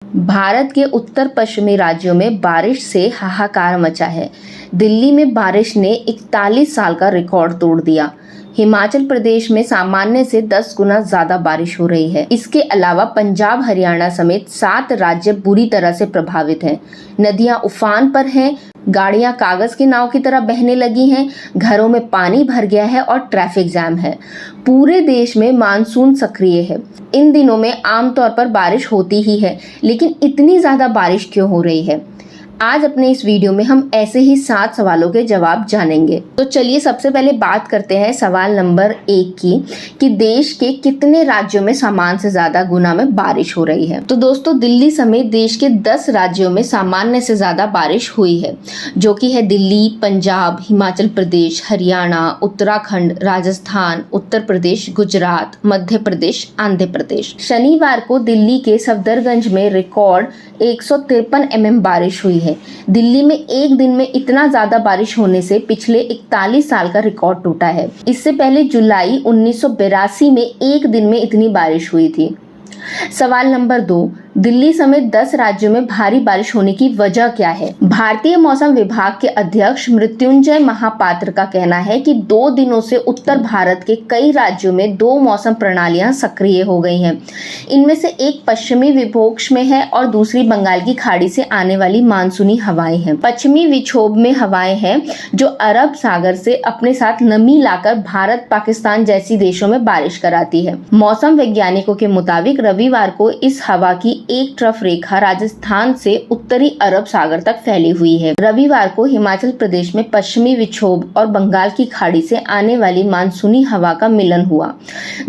भारत के उत्तर पश्चिमी राज्यों में बारिश से हाहाकार मचा है। दिल्ली में बारिश ने 41 साल का रिकॉर्ड तोड़ दिया। हिमाचल प्रदेश में सामान्य से 10 गुना ज्यादा बारिश हो रही है। इसके अलावा पंजाब, हरियाणा समेत 7 राज्य बुरी तरह से प्रभावित हैं। नदियां उफान पर हैं, गाड़ियां कागज की नाव की तरह बहने लगी हैं, घरों में पानी भर गया है और ट्रैफिक जैम है। पूरे देश में मानसून सक्रिय है। इन दिनों में आमतौर पर बारिश होती ही है, लेकिन इतनी ज्यादा बारिश क्यों हो रही है? आज अपने इस वीडियो में हम ऐसे ही 7 सवालों के जवाब जानेंगे। तो चलिए सबसे पहले बात करते हैं सवाल नंबर 1 की, कि देश के कितने राज्यों में सामान्य से ज्यादा गुना में बारिश हो रही है। तो दोस्तों, दिल्ली समेत देश के 10 राज्यों में सामान्य से ज्यादा बारिश हुई है, जो कि है दिल्ली, पंजाब, हिमाचल प्रदेश, हरियाणा, उत्तराखंड, राजस्थान, उत्तर प्रदेश, गुजरात, मध्य प्रदेश, आंध्र प्रदेश। शनिवार को दिल्ली के सफदरगंज में रिकॉर्ड 153 mm बारिश हुई है। दिल्ली में एक दिन में इतना ज्यादा बारिश होने से पिछले 41 साल का रिकॉर्ड टूटा है। इससे पहले जुलाई 1982 में एक दिन में इतनी बारिश हुई थी। सवाल नंबर 2, दिल्ली समेत 10 राज्यों में भारी बारिश होने की वजह क्या है? भारतीय मौसम विभाग के अध्यक्ष मृत्युंजय महापात्र का कहना है कि 2 दिनों से उत्तर भारत के कई राज्यों में 2 मौसम प्रणालियां सक्रिय हो गई हैं। इनमें से एक पश्चिमी विक्षोभ में है और दूसरी बंगाल की खाड़ी से आने वाली मानसूनी हवाएं हैं। पश्चिमी विक्षोभ में हवाएं हैं जो अरब सागर से अपने साथ नमी लाकर भारत, पाकिस्तान जैसी देशों में बारिश कराती है। मौसम वैज्ञानिकों के मुताबिक रविवार को इस हवा की एक ट्रफ रेखा राजस्थान से उत्तरी अरब सागर तक फैली हुई है। रविवार को हिमाचल प्रदेश में पश्चिमी विक्षोभ और बंगाल की खाड़ी से आने वाली मानसूनी हवा का मिलन हुआ।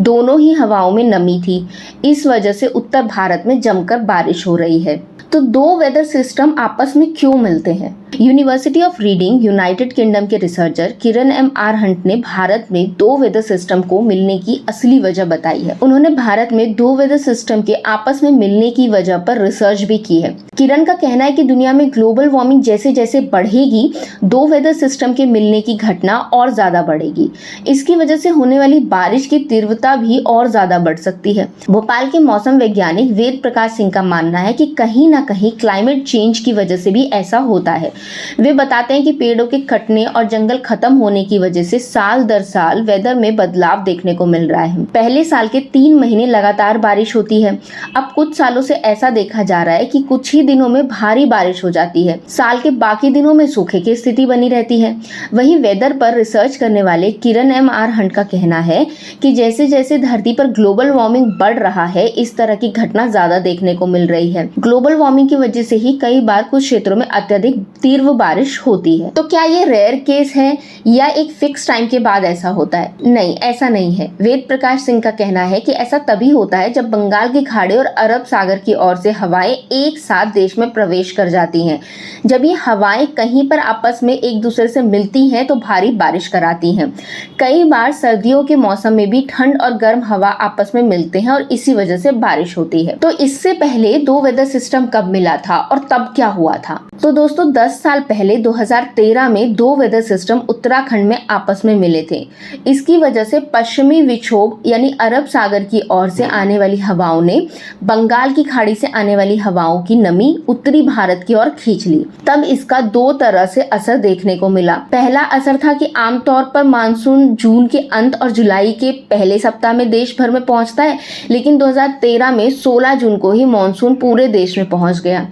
दोनों ही हवाओं में नमी थी। इस वजह से उत्तर भारत में जमकर बारिश हो रही है। तो 2 वेदर सिस्टम आपस में क्यों मिलते हैं? University of reading, United kingdom के रिसर्चर किरण M.R. हंट ने भारत में 2 वेदर सिस्टम को मिलने की असली वजह बताई है। उन्होंने भारत में 2 वेदर सिस्टम के आपस में मिलने की वजह पर रिसर्च भी की है। किरण का कहना है कि दुनिया में ग्लोबल वार्मिंग जैसे जैसे बढ़ेगी, 2 वेदर सिस्टम के मिलने की घटना और ज्यादा बढ़ेगी। इसकी वजह से होने वाली बारिश की तीव्रता भी और ज्यादा बढ़ सकती है। भोपाल के मौसम वैज्ञानिक वेद प्रकाश सिंह का मानना है कि कहीं ना कहीं क्लाइमेट चेंज की वजह से भी ऐसा होता है। वे बताते हैं कि पेड़ों के कटने और जंगल खत्म होने की वजह से साल दर साल वेदर में बदलाव देखने को मिल रहा है। पहले साल के 3 महीने लगातार बारिश होती है। अब कुछ सालों से ऐसा देखा जा रहा है कि कुछ ही दिनों में भारी बारिश हो जाती है। साल के बाकी दिनों में सूखे की स्थिति बनी रहती है। वहीं वेदर पर रिसर्च करने वाले किरण M.R. हंट का कहना है कि जैसे जैसे धरती पर ग्लोबल वार्मिंग बढ़ रहा है, इस तरह की घटना ज्यादा देखने को मिल रही है। ग्लोबल वार्मिंग की वजह से ही कई बार कुछ क्षेत्रों में अत्यधिक तीव्र बारिश होती है। तो क्या ये रेयर केस है या एक फिक्स टाइम के बाद ऐसा होता है? नहीं, ऐसा नहीं है। वेद प्रकाश सिंह का कहना है कि ऐसा तभी होता है जब बंगाल की खाड़ी और अरब सागर की ओर से हवाएं एक साथ देश में प्रवेश कर जाती हैं। जब ये हवाएं कहीं पर आपस में एक दूसरे से मिलती हैं तो भारी बारिश कराती हैं। कई बार सर्दियों के मौसम में भी ठंड और गर्म हवा आपस में मिलते हैं और इसी वजह से बारिश होती है। तो इससे पहले 2 वेदर सिस्टम कब मिला था और तब क्या हुआ था? तो दोस्तों, 10 साल पहले 2013 में 2 वेदर सिस्टम उत्तराखंड में आपस में मिले थे। इसकी वजह से पश्चिमी विक्षोभ यानी अरब सागर की ओर से आने वाली हवाओं ने बंगाल की खाड़ी से आने वाली हवाओं की नमी उत्तरी भारत की ओर खींच ली। तब इसका 2 तरह से असर देखने को मिला। पहला असर था कि आमतौर पर मानसून जून के अंत और जुलाई के पहले सप्ताह में देश भर में पहुंचता है, लेकिन 2013 में 16 जून को ही मानसून पूरे देश में पहुंच गया।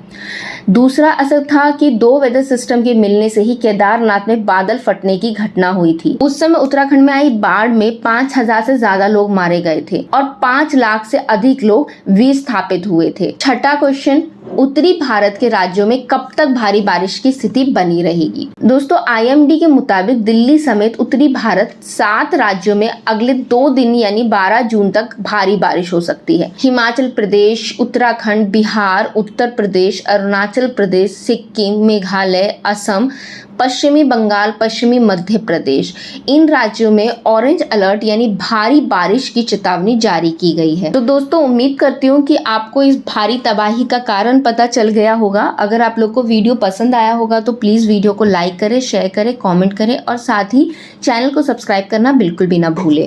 दूसरा असर था कि 2 वेदर सिस्टम के मिलने से ही केदारनाथ में बादल फटने की घटना हुई थी। उस समय उत्तराखंड में आई बाढ़ में 5000 से ज्यादा लोग मारे गए थे और 5 लाख से अधिक लोग विस्थापित हुए थे। छठा क्वेश्चन, उत्तरी भारत के राज्यों में कब तक भारी बारिश की स्थिति बनी रहेगी? दोस्तों, IMD के मुताबिक दिल्ली समेत उत्तरी भारत 7 राज्यों में अगले 2 दिन यानी 12 जून तक भारी बारिश हो सकती है। हिमाचल प्रदेश, उत्तराखंड, बिहार, उत्तर प्रदेश, अरुणाचल प्रदेश, सिक्किम, मेघालय, असम, पश्चिमी बंगाल, पश्चिमी मध्य प्रदेश, इन राज्यों में ऑरेंज अलर्ट यानी भारी बारिश की चेतावनी जारी की गई है। तो दोस्तों, उम्मीद करती हूँ कि आपको इस भारी तबाही का कारण पता चल गया होगा। अगर आप लोग को वीडियो पसंद आया होगा तो प्लीज़ वीडियो को लाइक करें, शेयर करें, कमेंट करें और साथ ही चैनल को सब्सक्राइब करना बिल्कुल भी ना भूलें।